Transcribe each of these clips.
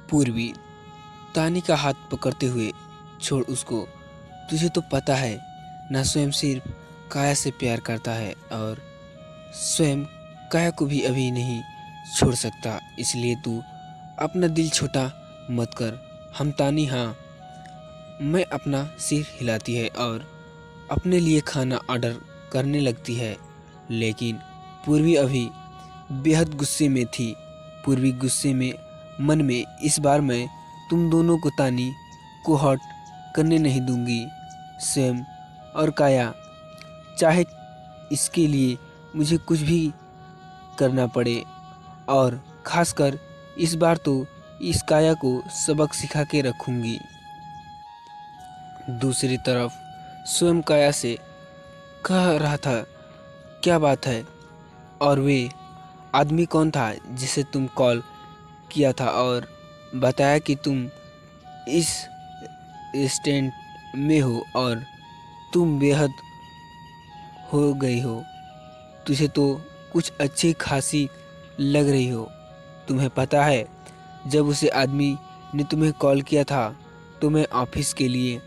पूर्वी तानी का हाथ पकड़ते हुए, छोड़ उसको। तुझे तो पता है ना, स्वयं सिर्फ काया से प्यार करता है और स्वयं काया को भी अभी नहीं छोड़ सकता। इसलिए तू अपना दिल छोटा मत कर। हम तानी, हाँ। मैं अपना सिर हिलाती है और अपने लिए खाना ऑर्डर करने लगती है। लेकिन पूर्वी अभी बेहद गुस्से में थी। पूर्वी गुस्से में मन में, इस बार मैं तुम दोनों को तानी को हर्ट करने नहीं दूंगी। स्वयं और काया, चाहे इसके लिए मुझे कुछ भी करना पड़े, और खासकर इस बार तो इस काया को सबक सिखा के रखूंगी। दूसरी तरफ स्वयं काया से कह रहा था, क्या बात है, और वे आदमी कौन था जिसे तुम कॉल किया था और बताया कि तुम इस रेस्टोरेंट में हो और तुम बेहद हो गई हो। तुझे तो कुछ अच्छी खासी लग रही हो। तुम्हें पता है, जब उसे आदमी ने तुम्हें कॉल किया था तो मैं ऑफिस के लिए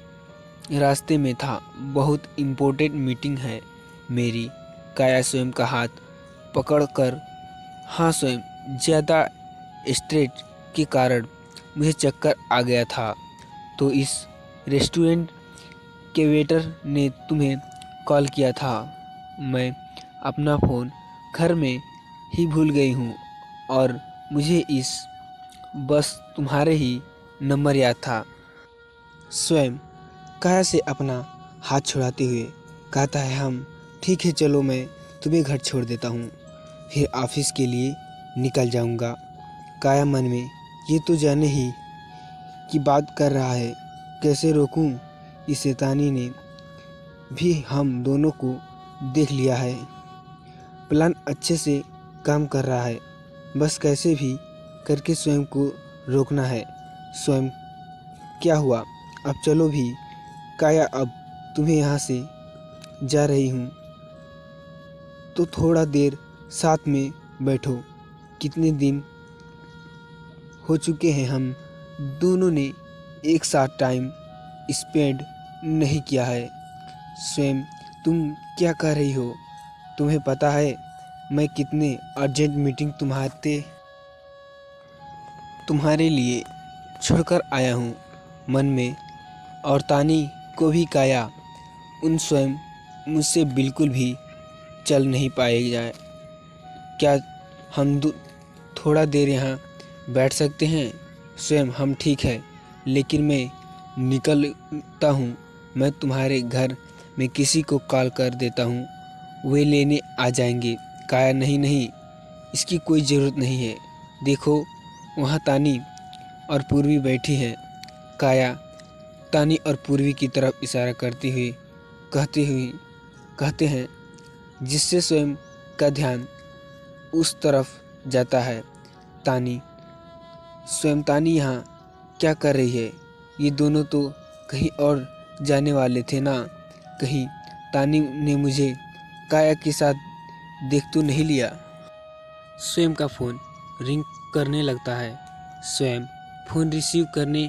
रास्ते में था। बहुत इम्पोर्टेंट मीटिंग है मेरी। काया स्वयं का हाथ पकड़कर, हाँ स्वयं, ज़्यादा स्ट्रेस के कारण मुझे चक्कर आ गया था, तो इस रेस्टोरेंट के वेटर ने तुम्हें कॉल किया था। मैं अपना फ़ोन घर में ही भूल गई हूँ और मुझे बस तुम्हारे ही नंबर याद था। स्वयं काया से अपना हाथ छुड़ाते हुए कहता है, हम ठीक है, चलो मैं तुम्हें घर छोड़ देता हूँ, फिर ऑफिस के लिए निकल जाऊँगा। काया मन में, ये तो जाने ही की बात कर रहा है, कैसे रोकूं? इस शैतानी ने भी हम दोनों को देख लिया है। प्लान अच्छे से काम कर रहा है, बस कैसे भी करके स्वयं को रोकना है। स्वयं, क्या हुआ? अब चलो भी। काया, अब तुम्हें यहाँ से जा रही हूँ तो थोड़ा देर साथ में बैठो। कितने दिन हो चुके हैं हम दोनों ने एक साथ टाइम स्पेंड नहीं किया है। स्वयं, तुम क्या कर रही हो? तुम्हें पता है मैं कितने अर्जेंट मीटिंग तुम्हारे लिए छोड़कर आया हूँ मन में। और तानी को भी काया, उन स्वयं मुझसे बिल्कुल भी चल नहीं पाएगा। क्या हम थोड़ा देर यहाँ बैठ सकते हैं? स्वयं, हम ठीक है, लेकिन मैं निकलता हूँ। मैं तुम्हारे घर में किसी को कॉल कर देता हूँ, वे लेने आ जाएंगे। काया, नहीं नहीं, इसकी कोई ज़रूरत नहीं है। देखो, वहाँ तानी और पूर्वी बैठी है। काया तानी और पूर्वी की तरफ इशारा करती हुई कहते हैं, जिससे स्वयं का ध्यान उस तरफ जाता है। तानी, स्वयं, तानी यहाँ क्या कर रही है? ये दोनों तो कहीं और जाने वाले थे ना? कहीं तानी ने मुझे काया के साथ देख तो नहीं लिया? स्वयं का फ़ोन रिंग करने लगता है। स्वयं फ़ोन रिसीव करने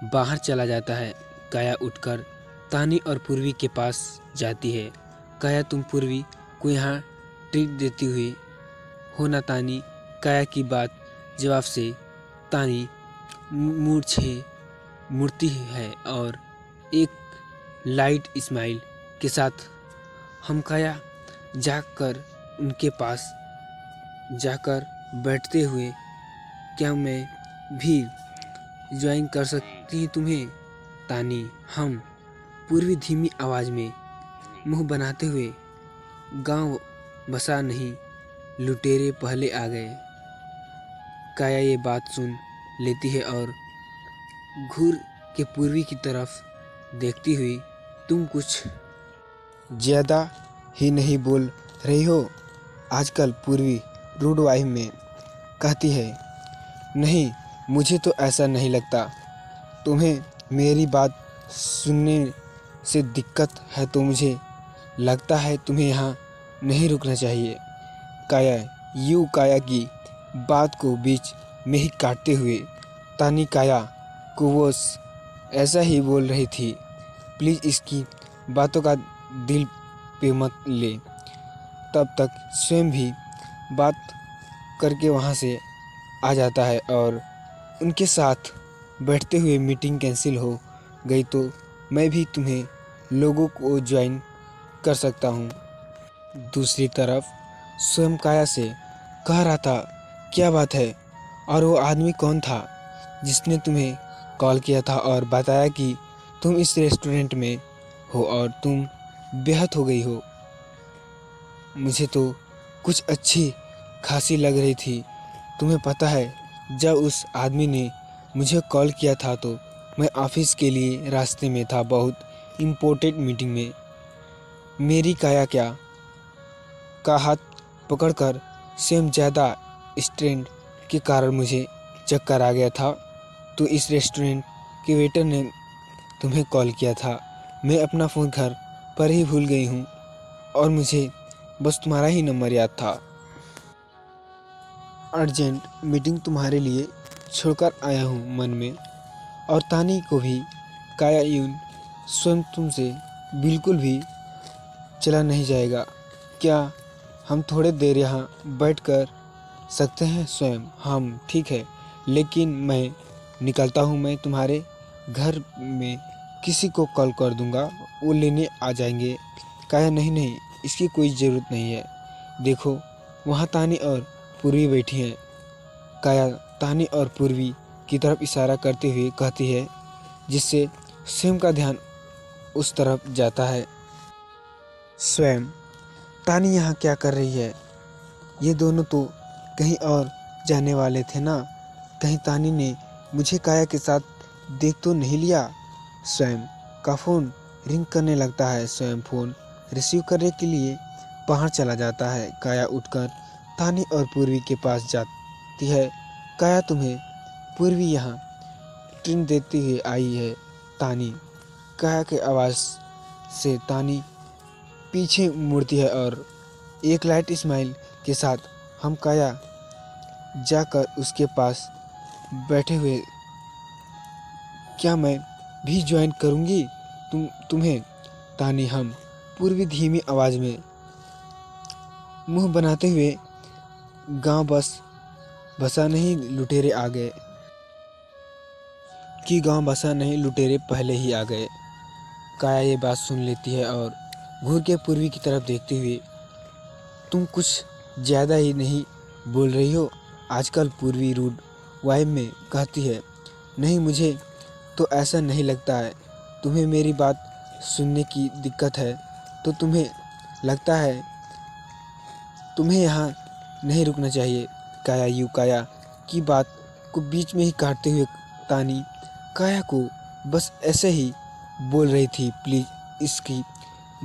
बाहर चला जाता है। काया उठकर तानी और पूर्वी के पास जाती है। काया, तुम पूर्वी को यहाँ ट्रीट देती हुई हो ना? तानी काया की बात जवाब से तानी मुड़ती है और एक लाइट स्माइल के साथ हम काया जाकर उनके पास जाकर बैठते हुए, क्या मैं भी ज्वाइन कर सकती हूँ तुम्हें? तानी, हम। पूर्वी धीमी आवाज़ में मुंह बनाते हुए, गांव बसा नहीं, लुटेरे पहले आ गए। काया ये बात सुन लेती है और घूर के पूर्वी की तरफ देखती हुई, तुम कुछ ज़्यादा ही नहीं बोल रही हो आजकल? पूर्वी रूड वाइफ में कहती है। नहीं, मुझे तो ऐसा नहीं लगता। तुम्हें मेरी बात सुनने से दिक्कत है तो मुझे लगता है तुम्हें यहाँ नहीं रुकना चाहिए। काया की बात को बीच में ही काटते हुए तानी काया को वो ऐसा ही बोल रही थी। प्लीज़ इसकी बातों का दिल पे मत ले। तब तक स्वयं भी बात करके वहाँ से आ जाता है और उनके साथ बैठते हुए मीटिंग कैंसिल हो गई तो मैं भी तुम्हें लोगों को ज्वाइन कर सकता हूँ। दूसरी तरफ स्वयं काया से कह रहा था, क्या बात है, और वो आदमी कौन था जिसने तुम्हें कॉल किया था और बताया कि तुम इस रेस्टोरेंट में हो और तुम बेहद हो गई हो। मुझे तो कुछ अच्छी खासी लग रही थी। तुम्हें पता है, जब उस आदमी ने मुझे कॉल किया था तो मैं ऑफिस के लिए रास्ते में था, बहुत इम्पोर्टेंट मीटिंग में। मेरी काया क्या का हाथ पकड़कर सेम ज़्यादा स्ट्रेंड के कारण मुझे चक्कर आ गया था। तो इस रेस्टोरेंट के वेटर ने तुम्हें कॉल किया था। मैं अपना फ़ोन घर पर ही भूल गई हूँ और मुझे बस तुम्हारा ही नंबर याद था। अर्जेंट मीटिंग तुम्हारे लिए छोड़कर आया हूँ मन में। और तानी को भी काया यून स्वयं तुमसे बिल्कुल भी चला नहीं जाएगा। क्या हम थोड़े देर यहाँ बैठ कर सकते हैं स्वयं? हम ठीक है, लेकिन मैं निकलता हूँ। मैं तुम्हारे घर में किसी को कॉल कर दूँगा, वो लेने आ जाएंगे। काया नहीं नहीं, इसकी कोई ज़रूरत नहीं है। देखो वहाँ तानी और पूर्वी बैठी हैं। काया तानी और पूर्वी की तरफ इशारा करते हुए कहती है, जिससे स्वयं का ध्यान उस तरफ जाता है। स्वयं, तानी यहाँ क्या कर रही है? ये दोनों तो कहीं और जाने वाले थे ना। कहीं तानी ने मुझे काया के साथ देख तो नहीं लिया? स्वयं का फ़ोन रिंग करने लगता है। स्वयं फ़ोन रिसीव करने के लिए बाहर चला जाता है। काया उठकर तानी और पूर्वी के पास जाती है। काया, तुम्हें पूर्वी यहाँ ट्रेन देते हुए आई है। तानी, काया के आवाज़ से तानी पीछे मुड़ती है और एक लाइट स्माइल के साथ हम काया जाकर उसके पास बैठे हुए, क्या मैं भी ज्वाइन करूँगी तुम्हें? तानी, हम पूर्वी धीमी आवाज़ में मुंह बनाते हुए, गांव बस बसा नहीं लुटेरे आ गए कि गांव बसा नहीं लुटेरे पहले ही आ गए। काया ये बात सुन लेती है और घूर के पूर्वी की तरफ देखते हुए, तुम कुछ ज़्यादा ही नहीं बोल रही हो आजकल? पूर्वी रूड वाइब में कहती है। नहीं, मुझे तो ऐसा नहीं लगता है। तुम्हें मेरी बात सुनने की दिक्कत है तो तुम्हें लगता है तुम्हें यहाँ नहीं रुकना चाहिए। काया की बात को बीच में ही काटते हुए तानी काया को बस ऐसे ही बोल रही थी, प्लीज़ इसकी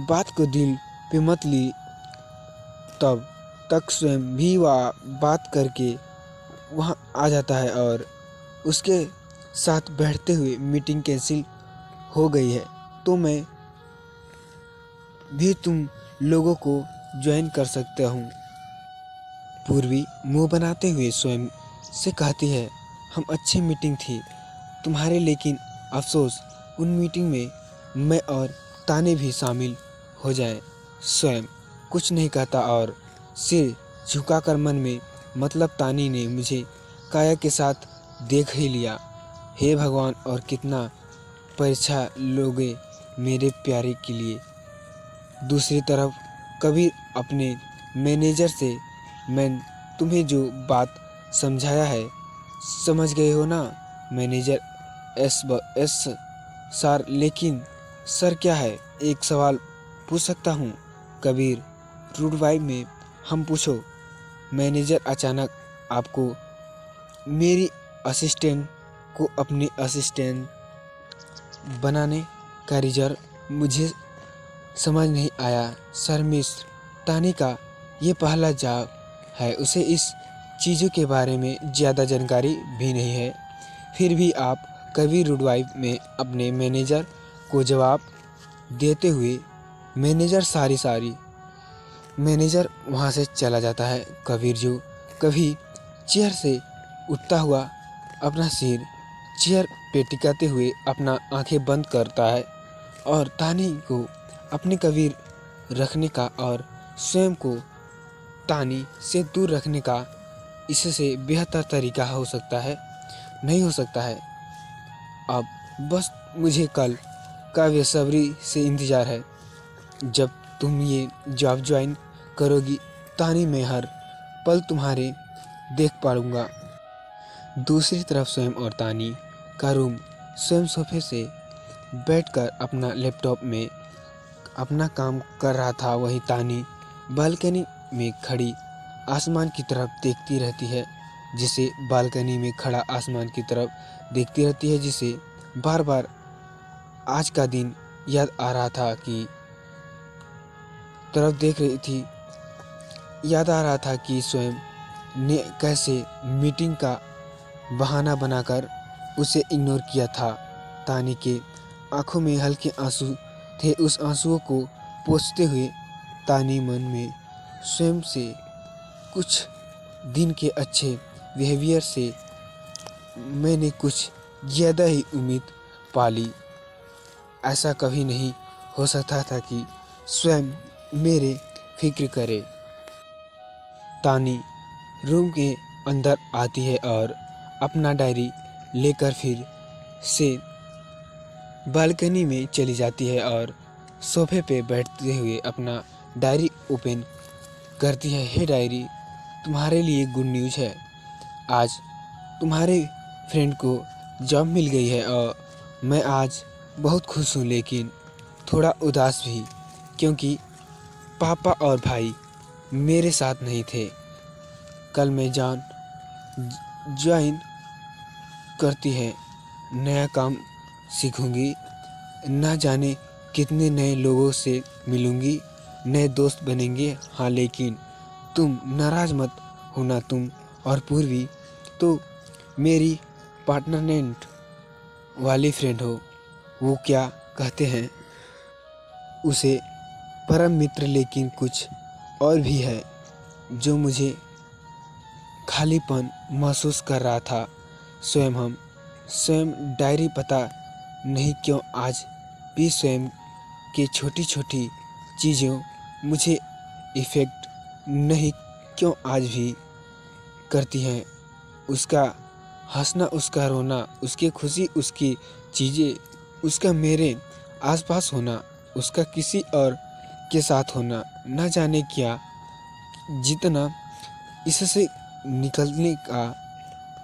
बात को दिल पे मत ली। तब तक स्वयं भी वह बात करके वहाँ आ जाता है और उसके साथ बैठते हुए, मीटिंग कैंसिल हो गई है तो मैं भी तुम लोगों को ज्वाइन कर सकता हूँ। पूर्वी मुंह बनाते हुए स्वयं से कहती है, हम अच्छी मीटिंग थी तुम्हारे, लेकिन अफसोस उन मीटिंग में मैं और ताने भी शामिल हो जाएं। स्वयं कुछ नहीं कहता और सिर झुकाकर मन में, मतलब तानी ने मुझे काया के साथ देख ही लिया। हे भगवान, और कितना परीक्षा लोगे मेरे प्यारे के लिए। दूसरी तरफ कबीर अपने मैनेजर से, मैं तुम्हें जो बात समझाया है समझ गए हो ना? मैनेजर, एस सर, लेकिन सर क्या है? एक सवाल पूछ सकता हूँ? कबीर रूड वाइब में, हम पूछो। मैनेजर, अचानक आपको मेरी असिस्टेंट को अपनी असिस्टेंट बनाने का रिजर्व मुझे समझ नहीं आया। सर, मिस तानी का ये पहला जॉब है, उसे इस चीज़ों के बारे में ज़्यादा जानकारी भी नहीं है। फिर भी आप कबीर रुडवाइब में अपने मैनेजर को जवाब देते हुए, मैनेजर वहाँ से चला जाता है। कबीर जो कभी चेयर से उठता हुआ अपना सिर चेयर पे टिकाते हुए अपना आंखें बंद करता है और तानी को अपने करीब रखने का और स्वयं को तानी से दूर रखने का इससे बेहतर तरीका हो सकता है नहीं हो सकता है। अब बस मुझे कल का बेसब्री से इंतज़ार है जब तुम ये जॉब ज्वाइन करोगी। तानी मैं हर पल तुम्हारे देख पाऊंगा। दूसरी तरफ स्वयं और तानी का रूम। स्वयं सोफे से बैठकर अपना लैपटॉप में अपना काम कर रहा था, वही तानी बालकनी में खड़ी आसमान की तरफ देखती रहती है, जिसे बालकनी में खड़ा आसमान की तरफ देखती रहती है, जिसे बार बार आज का दिन याद आ रहा था कि तरफ देख रही थी। याद आ रहा था कि स्वयं ने कैसे मीटिंग का बहाना बनाकर उसे इग्नोर किया था। तानी के आंखों में हल्के आंसू थे। उस आंसुओं को पोंछते हुए तानी मन में स्वयं से कुछ दिन के अच्छे बिहेवियर से मैंने कुछ ज़्यादा ही उम्मीद पाली। ऐसा कभी नहीं हो सकता था कि स्वयं मेरे फिक्र करे। तानी रूम के अंदर आती है और अपना डायरी लेकर फिर से बालकनी में चली जाती है और सोफे पे बैठते हुए अपना डायरी ओपन करती है। हे डायरी, तुम्हारे लिए गुड न्यूज़ है। आज तुम्हारे फ्रेंड को जॉब मिल गई है और मैं आज बहुत खुश हूँ, लेकिन थोड़ा उदास भी, क्योंकि पापा और भाई मेरे साथ नहीं थे। कल मैं ज्वाइन करती है, नया काम सीखूंगी, ना जाने कितने नए लोगों से मिलूंगी, नए दोस्त बनेंगे। हाँ, लेकिन तुम नाराज मत होना। तुम और पूर्वी तो मेरी पार्टनरनेंट वाली फ्रेंड हो। वो क्या कहते हैं उसे, परम मित्र, लेकिन कुछ और भी है जो मुझे खालीपन महसूस कर रहा था। स्वयं डायरी, पता नहीं क्यों आज भी स्वयं के छोटी छोटी चीज़ों मुझे इफ़ेक्ट नहीं क्यों आज भी करती हैं। उसका हंसना, उसका रोना, उसकी खुशी, उसकी चीज़ें, उसका मेरे आसपास होना, उसका किसी और के साथ होना, न जाने क्या, जितना इससे निकलने का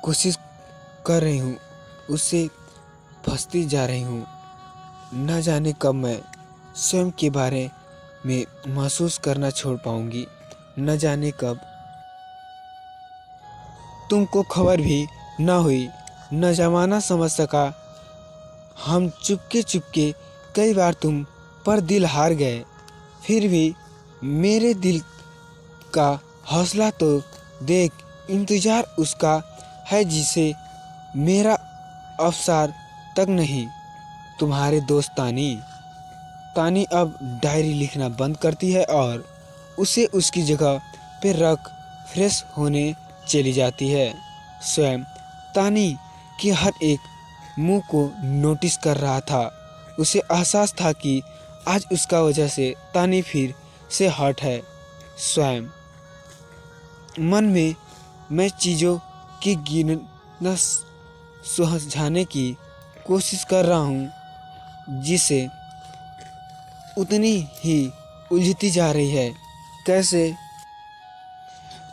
कोशिश कर रही हूँ उससे फंसती जा रही हूँ। न जाने कब मैं स्वयं के बारे में महसूस करना छोड़ पाऊँगी। न जाने कब तुमको खबर भी न हुई, न ज़माना समझ सका। हम चुपके चुपके कई बार तुम पर दिल हार गए, फिर भी मेरे दिल का हौसला तो देख। इंतज़ार उसका है जिसे मेरा अवसर तक नहीं। तुम्हारे दोस्त तानी। तानी अब डायरी लिखना बंद करती है और उसे उसकी जगह पर रख फ्रेश होने चली जाती है। स्वयं तानी की हर एक मुंह को नोटिस कर रहा था। उसे एहसास था कि आज उसका वजह से तानी फिर से हर्ट है। स्वयं मन में मैं चीज़ों की गिनना सुलझाने की कोशिश कर रहा हूँ, जिसे उतनी ही उलझती जा रही है। कैसे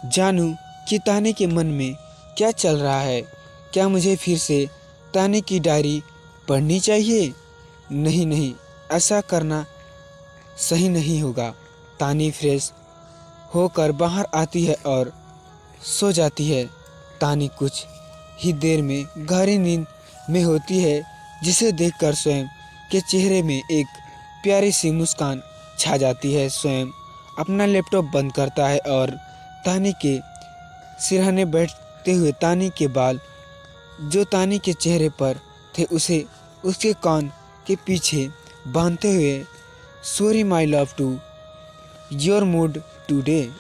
जानूं कि तानी के मन में क्या चल रहा है? क्या मुझे फिर से तानी की डायरी पढ़नी चाहिए? नहीं नहीं, ऐसा करना सही नहीं होगा। तानी फ्रेश होकर बाहर आती है और सो जाती है। तानी कुछ ही देर में गहरी नींद में होती है, जिसे देखकर स्वयं के चेहरे में एक प्यारी सी मुस्कान छा जाती है। स्वयं अपना लैपटॉप बंद करता है और तानी के सिरहाने बैठते हुए तानी के बाल जो तानी के चेहरे पर थे उसे उसके कान के पीछे बांधते हुए, sorry my love to your mood today.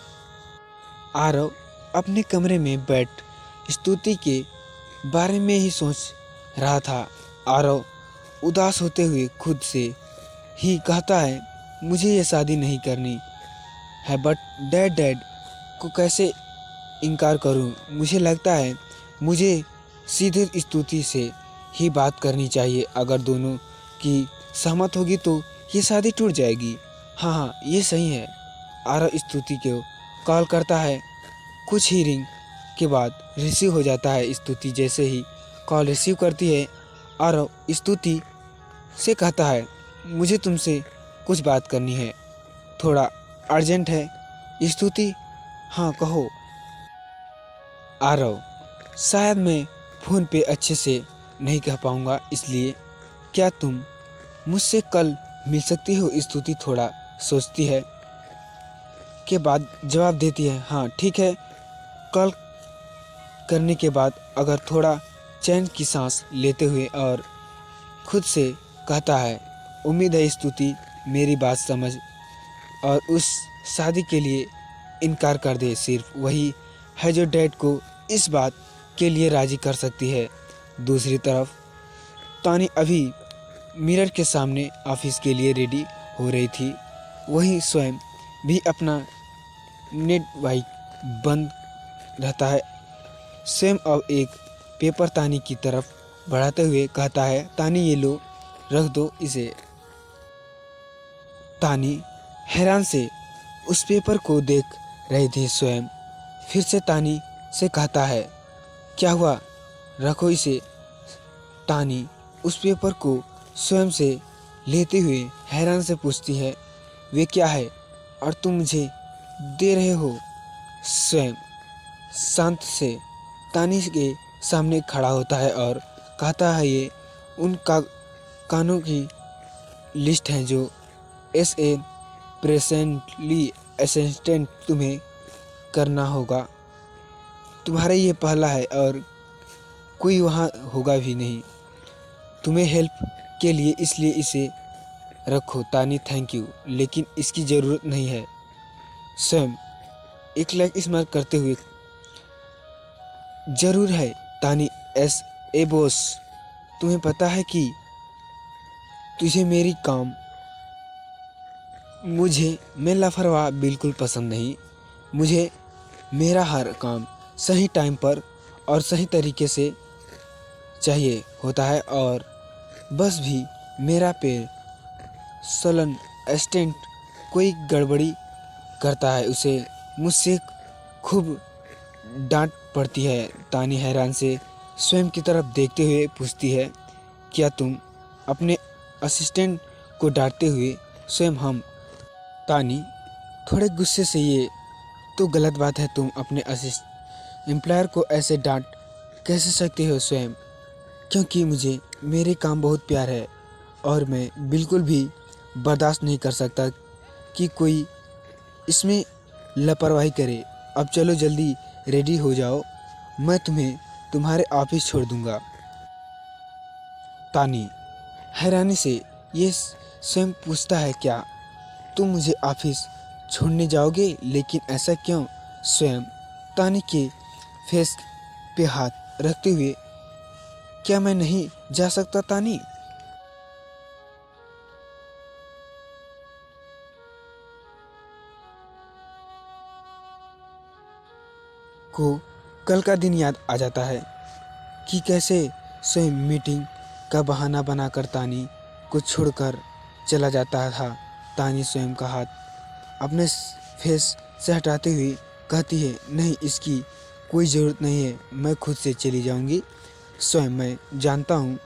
Aarav अपने कमरे में बैठ स्तुति के बारे में ही सोच रहा था। आरव उदास होते हुए खुद से ही कहता है, मुझे ये शादी नहीं करनी है, बट डैड को कैसे इनकार करूं? मुझे लगता है मुझे सीधे स्तुति से ही बात करनी चाहिए। अगर दोनों की सहमत होगी तो ये शादी टूट जाएगी। हाँ, ये सही है। आरव स्तुति को कॉल करता है। कुछ ही रिंग के बाद रिसीव हो जाता है। स्तुति जैसे ही कॉल रिसीव करती है, आरव स्तुति से कहता है, मुझे तुमसे कुछ बात करनी है, थोड़ा अर्जेंट है। स्तुति, हाँ कहो। आरव, शायद मैं फ़ोन पे अच्छे से नहीं कह पाऊँगा, इसलिए क्या तुम मुझसे कल मिल सकती हो? स्तुति थोड़ा सोचती है के बाद जवाब देती है, हाँ ठीक है। कॉल करने के बाद अगर थोड़ा चैन की सांस लेते हुए और खुद से कहता है, उम्मीद है स्तुति मेरी बात समझ और उस शादी के लिए इनकार कर दे। सिर्फ वही है जो डैड को इस बात के लिए राज़ी कर सकती है। दूसरी तरफ तानी अभी मिरर के सामने ऑफिस के लिए रेडी हो रही थी। वहीं स्वयं भी अपना नेट बाइक बंद रहता है। स्वयं अब एक पेपर तानी की तरफ बढ़ाते हुए कहता है, तानी ये लो, रख दो इसे। तानी हैरान से उस पेपर को देख रही थी। स्वयं फिर से तानी से कहता है, क्या हुआ, रखो इसे। तानी उस पेपर को स्वयं से लेते हुए हैरान से पूछती है, वे क्या है और तुम मुझे दे रहे हो? स्वयं शांत से तानी के सामने खड़ा होता है और कहता है, ये उन कानों की लिस्ट है जो एस ए प्रेजेंटली असिस्टेंट तुम्हें करना होगा। तुम्हारा ये पहला है और कोई वहाँ होगा भी नहीं तुम्हें हेल्प के लिए, इसलिए इसे रखो। तानी, थैंक यू, लेकिन इसकी ज़रूरत नहीं है। स्वयं एक लाइक स्माइल करते हुए, ज़रूर है तानी। एस ए बॉस, तुम्हें पता है कि तुझे मेरी काम मैं लापरवाह बिल्कुल पसंद नहीं। मुझे मेरा हर काम सही टाइम पर और सही तरीके से चाहिए होता है, और बस भी मेरा पैर सलन असिस्टेंट कोई गड़बड़ी करता है, उसे मुझसे खूब डांट पड़ती है। तानी हैरान से स्वयं की तरफ देखते हुए पूछती है, क्या तुम अपने असिस्टेंट को डांटते हुए स्वयं हम? तानी थोड़े गुस्से से, ये तो गलत बात है, तुम अपने एम्प्लॉयर को ऐसे डांट कैसे सकते हो स्वयं? क्योंकि मुझे मेरे काम बहुत प्यार है और मैं बिल्कुल भी बर्दाश्त नहीं कर सकता कि कोई इसमें लापरवाही करे। अब चलो जल्दी रेडी हो जाओ, मैं तुम्हें तुम्हारे ऑफिस छोड़ दूंगा। तानी हैरानी से ये स्वयं पूछता है, क्या तुम मुझे ऑफिस छोड़ने जाओगे? लेकिन ऐसा क्यों? स्वयं तानी के फेस पे हाथ रखते हुए, क्या मैं नहीं जा सकता तानी? को कल का दिन याद आ जाता है कि कैसे स्वयं मीटिंग का बहाना बनाकर तानी को छोड़कर चला जाता था। तानी स्वयं का हाथ अपने फेस से हटाते हुए कहती है, नहीं, इसकी कोई ज़रूरत नहीं है, मैं खुद से चली जाऊंगी। स्वयं, मैं जानता हूँ,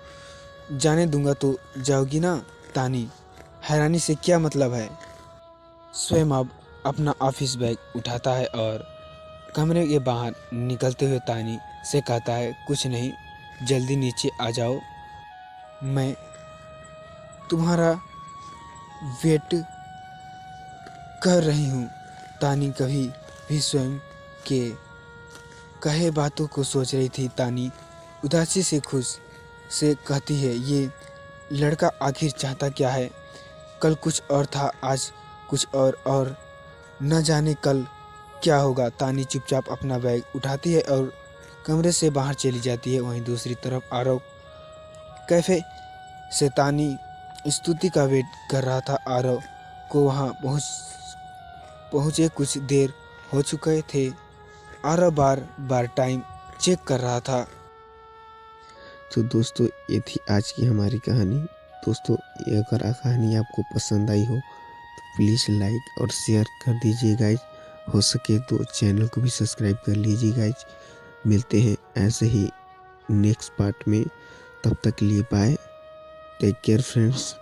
जाने दूंगा तो जाओगी ना? तानी हैरानी से, क्या मतलब है? स्वयं अब अपना ऑफिस बैग उठाता है और कमरे के बाहर निकलते हुए तानी से कहता है, कुछ नहीं, जल्दी नीचे आ जाओ, मैं तुम्हारा वेट कर रही हूँ। तानी कभी भी स्वयं के कहे बातों को सोच रही थी। तानी उदासी से खुश से कहती है, ये लड़का आखिर चाहता क्या है? कल कुछ और था, आज कुछ और न जाने कल क्या होगा। तानी चुपचाप अपना बैग उठाती है और कमरे से बाहर चली जाती है। वहीं दूसरी तरफ आरव कैफे शैतानी स्तुति का वेट कर रहा था। आरव को वहाँ पहुँचे कुछ देर हो चुके थे। आरव बार बार टाइम चेक कर रहा था। तो दोस्तों ये थी आज की हमारी कहानी। दोस्तों अगर कहानी आपको पसंद आई हो तो प्लीज़ लाइक और शेयर कर दीजिए गाइज। हो सके तो चैनल को भी सब्सक्राइब कर लीजिए गाइज। मिलते हैं ऐसे ही नेक्स्ट पार्ट में। तब तक के लिए बाय, टेक केयर फ्रेंड्स।